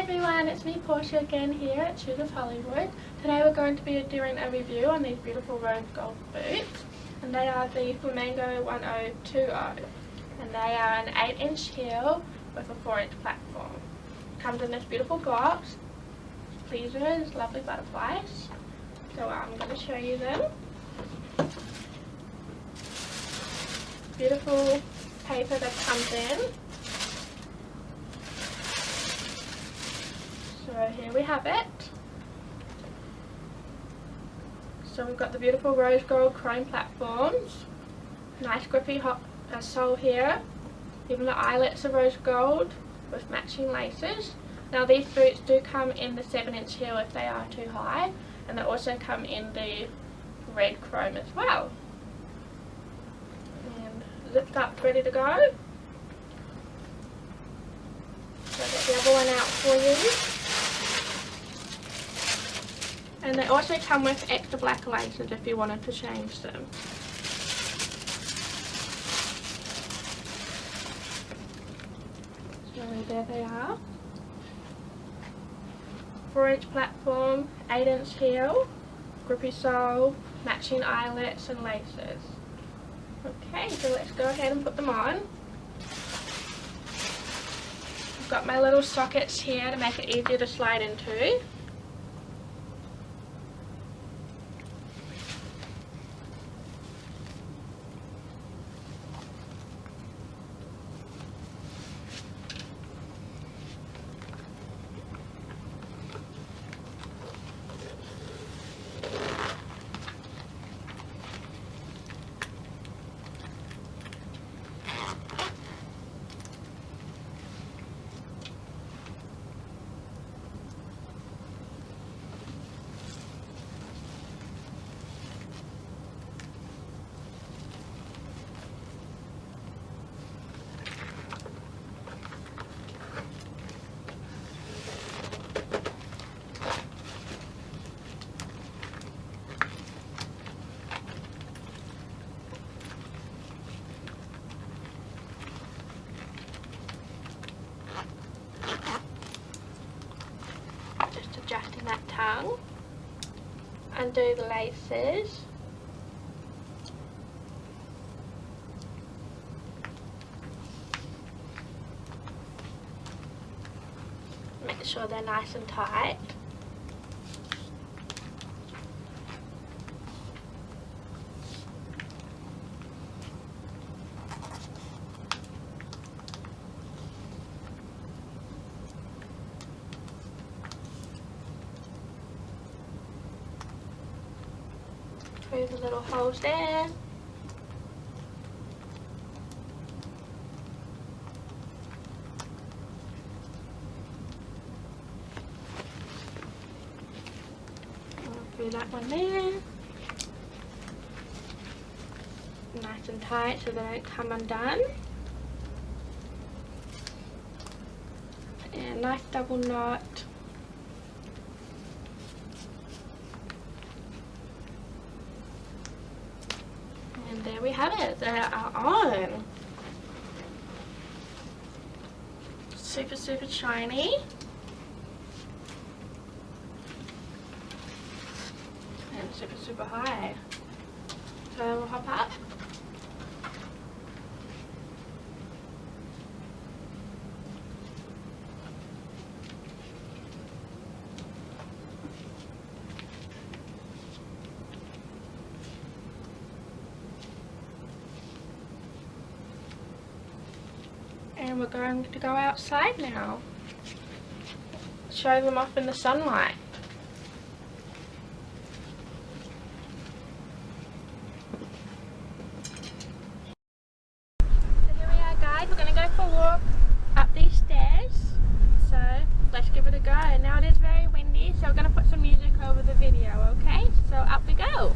everyone, it's me Portia again here at Shoes of Hollywood. Today we're going to be doing a review on these beautiful rose gold boots, and they are the Flamingo-1020, and they are an 8-inch heel with a 4-inch platform. Comes in this beautiful box, pleasers, lovely butterflies. So I'm going to show you them. Beautiful paper that comes in. So here we have it. So we've got the beautiful rose gold chrome platforms, nice grippy sole here, even the eyelets are rose gold with matching laces. Now these boots do come in the 7-inch heel if they are too high, and they also come in the red chrome as well. And zipped up, ready to go. So I'll get the other one out for you. And they also come with extra black laces if you wanted to change them. So there they are. 4-inch platform, 8-inch heel, grippy sole, matching eyelets and laces. Okay, so let's go ahead and put them on. I've got my little sockets here to make it easier to slide into. Adjusting that tongue, undo the laces, make sure they're nice and tight. Through the little holes there. Through that one there. Nice and tight so they don't come undone. And nice double knot. And there we have it, they are on. Super shiny. And super high. So we'll hop up. And we're going to go outside now. Show them off in the sunlight. So here we are, guys. We're going to go for a walk up these stairs. So let's give it a go. Now it is very windy, so we're going to put some music over the video, okay? So up we go.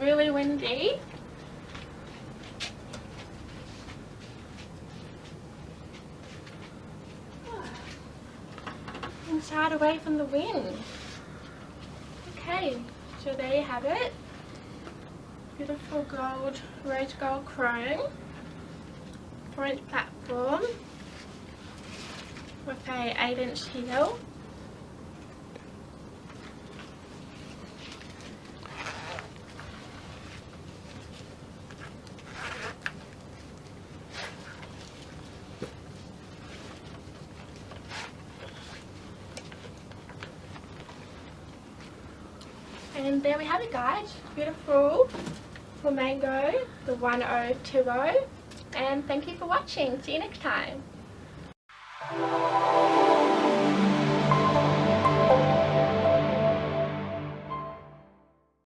really windy. Inside away from the wind. Okay, so there you have it. Beautiful gold, rose gold chrome, 4-inch platform with a 8-inch heel. And there we have it, guys. Beautiful Flamingo, the 1020. And thank you for watching. See you next time.